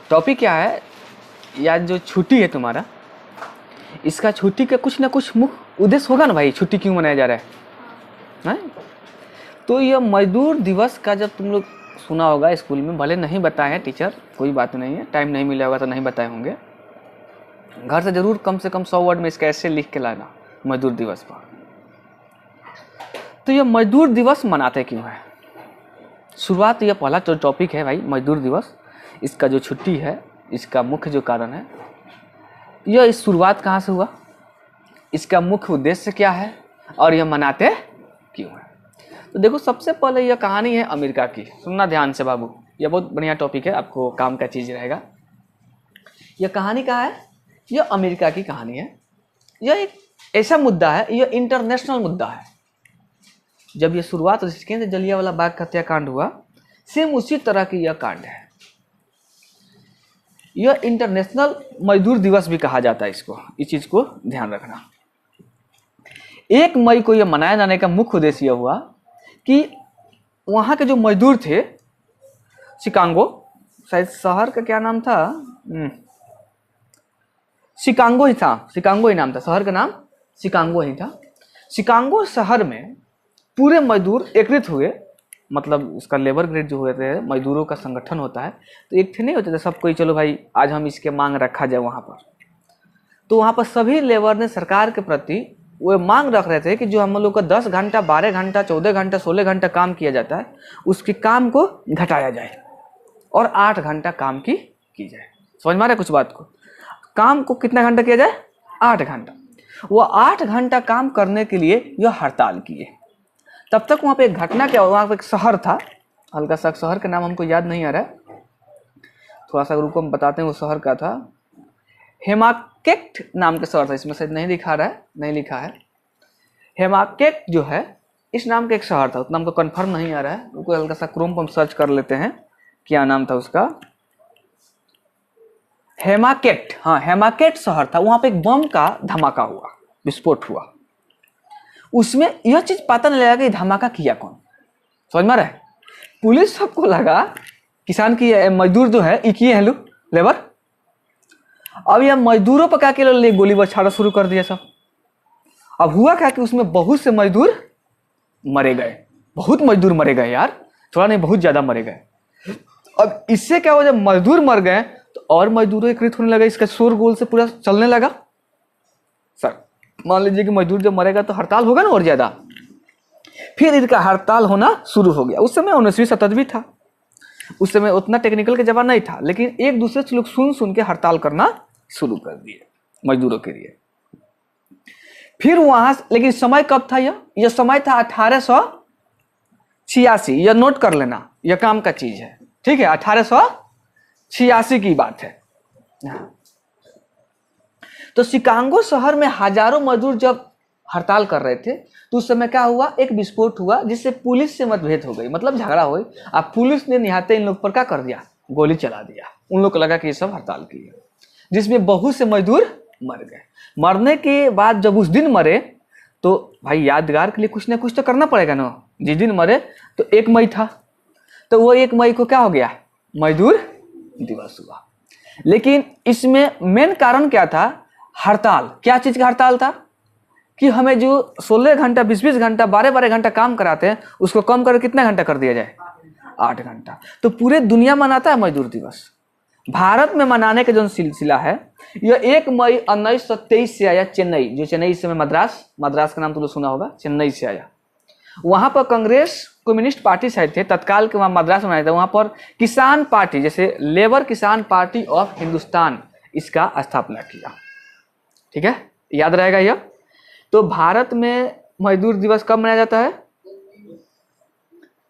Topic क्या है यार, जो छुट्टी है तुम्हारा, इसका छुट्टी का कुछ ना कुछ मुख्य उद्देश्य होगा ना भाई, छुट्टी क्यों मनाया जा रहा है? तो यह मजदूर दिवस का जब तुम लोग सुना होगा स्कूल में, भले नहीं बताए हैं टीचर, कोई बात नहीं है, टाइम नहीं मिला होगा तो नहीं बताए होंगे, घर से जरूर कम से कम 100 वर्ड में इसका ऐसे लिख के लाना मजदूर दिवस पर। तो यह मजदूर दिवस मनाते क्यों है? शुरुआत, यह पहला जो टॉपिक है भाई मजदूर दिवस, इसका जो छुट्टी है, इसका मुख्य जो कारण है, यह इस शुरुआत कहाँ से हुआ, इसका मुख्य उद्देश्य क्या है और यह मनाते क्यों है? तो देखो, सबसे पहले यह कहानी है अमेरिका की। सुनना ध्यान से बाबू, यह बहुत बढ़िया टॉपिक है, आपको काम का चीज़ रहेगा। यह कहानी कहाँ है? यह अमेरिका की कहानी है। यह एक ऐसा मुद्दा है, यह इंटरनेशनल मुद्दा है। जब यह शुरुआत जलियांवाला बाग का हत्याकांड हुआ, सेम उसी तरह की यह कांड है। यह इंटरनेशनल मजदूर दिवस भी कहा जाता है इसको, इस चीज़ को ध्यान रखना। 1 मई को यह मनाया जाने का मुख्य उद्देश्य यह हुआ कि वहाँ के जो मजदूर थे, शिकागो, शायद शहर का क्या नाम था, शिकागो ही था, शिकागो ही नाम था, शहर का नाम शिकागो ही था। शिकागो शहर में पूरे मजदूर एकत्रित हुए, मतलब इसका लेबर ग्रेड जो हुए थे, मजदूरों का संगठन होता है, तो एक थे नहीं होते थे सब कोई, चलो भाई आज हम इसके मांग रखा जाए वहाँ पर। तो वहाँ पर सभी लेबर ने सरकार के प्रति वो मांग रख रहे थे कि जो हम लोग का 10 घंटा, 12 घंटा, 14 घंटा, 16 घंटा काम किया जाता है, उसके काम को घटाया जाए और 8 घंटा काम की जाए। समझ में आ रहा है कुछ बात को? काम को कितना घंटा किया जाए? 8 घंटा। वो 8 घंटा काम करने के लिए यह हड़ताल किए। तब तक वहाँ पे एक घटना क्या हुआ, वहाँ पे एक शहर था, हल्का सा शहर का नाम हमको याद नहीं आ रहा है, थोड़ा सा रुको हम बताते हैं। वो शहर का था हेमाकेट नाम का शहर था, इसमें शायद नहीं दिखा रहा है, नहीं लिखा है। हेमाकेट जो है इस नाम का एक शहर था, उतना हमको कन्फर्म नहीं आ रहा है, रुको हल्का सा क्रोम पर हम सर्च कर लेते हैं क्या नाम था उसका। हेमाकेट, हाँ हेमाकेट शहर था। वहाँ पे एक बम का धमाका हुआ, विस्फोट हुआ। उसमें यह चीज पता नहीं लगा कि धमाका किया कौन। समझ में रहा है? पुलिस सबको लगा किसान की मजदूर जो है किए हैं लोग लेबर। अब यह मजदूरों पर क्या किया, गोली बरसाना शुरू कर दिया सब। अब हुआ क्या कि उसमें बहुत से मजदूर मरे गए, बहुत मजदूर मरे गए यार, थोड़ा नहीं बहुत ज्यादा मरे गए। अब इससे क्या हुआ, जब मजदूर मर गए तो और मजदूरों एकत्रित होने लगा, इसका शोरगुल से पूरा चलने लगा। सर मान लीजिए कि मजदूर जब मरेगा तो हड़ताल होगा ना और ज्यादा, फिर इनका हड़ताल होना शुरू हो गया। उस समय 19वीं शताब्दी था, उस समय उतना टेक्निकल के जमाना नहीं था, लेकिन एक दूसरे से लोग सुन के हड़ताल करना शुरू कर दिए मजदूरों के लिए। फिर वहां, लेकिन समय कब था? यह समय था 1886। यह नोट कर लेना, यह काम का चीज है, ठीक है? 1886 की बात है। तो शिकागो शहर में हजारों मजदूर जब हड़ताल कर रहे थे तो उस समय क्या हुआ, एक विस्फोट हुआ जिससे पुलिस से मतभेद हो गई, मतलब झगड़ा हुई। अब पुलिस ने निहाते इन लोग पर क्या कर दिया, गोली चला दिया। उन लोग को लगा कि ये सब हड़ताल की है, जिसमें बहुत से मजदूर मर गए। मरने के बाद जब उस दिन मरे तो भाई यादगार के लिए कुछ ना कुछ तो करना पड़ेगा ना। जिस दिन मरे तो 1 मई था, तो वो 1 मई को क्या हो गया, मजदूर दिवस हुआ। लेकिन इसमें मेन कारण क्या था, हड़ताल। क्या चीज का हड़ताल था कि हमें जो 16 घंटा, 20-20 घंटा, 12-12 घंटा काम कराते हैं, उसको कम करके कितना घंटा कर दिया जाए, 8 घंटा। तो पूरे दुनिया मनाता है मजदूर दिवस। भारत में मनाने का जो सिलसिला है, यह 1 मई 1923 से आया। चेन्नई, जो चेन्नई इस समय मद्रास का नाम तो लोग सुना होगा, चेन्नई से आया। वहां पर कांग्रेस कम्युनिस्ट पार्टी शायद थे तत्काल के, वहां मद्रास बनाया था। वहां पर किसान पार्टी, जैसे लेबर किसान पार्टी ऑफ हिंदुस्तान, इसका स्थापना किया। ठीक है, याद रहेगा यह। तो भारत में मजदूर दिवस कब मनाया जाता है?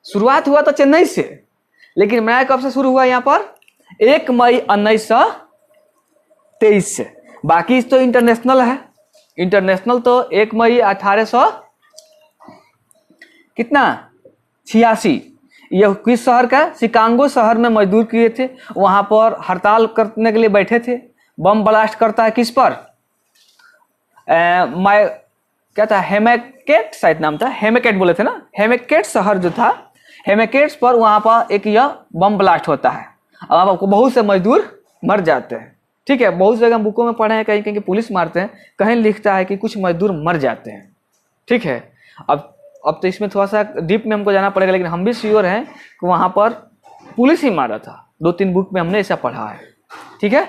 शुरुआत हुआ तो चेन्नई से, लेकिन मनाया कब से शुरू हुआ यहाँ पर? 1 मई 1923 से। बाकी तो इंटरनेशनल है, इंटरनेशनल तो 1 मई 1800 कितना 86। यह किस शहर का? शिकागो शहर में मजदूर किए थे, वहां पर हड़ताल करने के लिए बैठे थे। बम ब्लास्ट करता है किस पर? क्या था, हेमेकेट शायद नाम था, हेमेकेट बोले थे ना, हेमेकेट शहर जो था, हेमेकेट पर वहां पर एक यह बम ब्लास्ट होता है। अब आपको बहुत से मजदूर मर जाते हैं। ठीक है, बहुत जगह हम बुकों में पढ़े हैं, कहीं कहीं पुलिस मारते हैं, कहीं लिखता है कि कुछ मजदूर मर जाते हैं। ठीक है, अब तो इसमें थोड़ा सा डीप में हमको जाना पड़ेगा, लेकिन हम भी श्योर हैं कि वहाँ पर पुलिस ही मारा था। 2-3 बुक में हमने ऐसा पढ़ा है। ठीक है,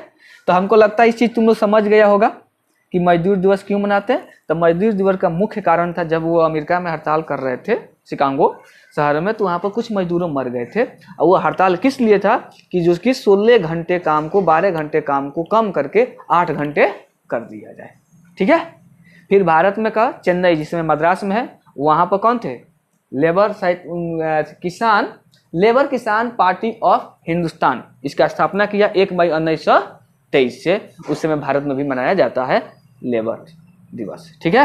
तो हमको लगता है इस चीज़ तुम लोग समझ गया होगा कि मजदूर दिवस क्यों मनाते हैं। तो मजदूर दिवस का मुख्य कारण था, जब वो अमेरिका में हड़ताल कर रहे थे शिकागो शहर में, तो वहाँ पर कुछ मजदूरों मर गए थे। और वो हड़ताल किस लिए था कि जो कि 16 घंटे काम को 12 घंटे काम को कम करके 8 घंटे कर दिया जाए। ठीक है, फिर भारत में का चेन्नई, जिसमें मद्रास में है, वहाँ पर कौन थे, लेबर किसान पार्टी ऑफ हिंदुस्तान, इसका स्थापना किया 1 मई 1923 से। उस समय भारत में भी मनाया जाता है लेबर दिवस। ठीक है।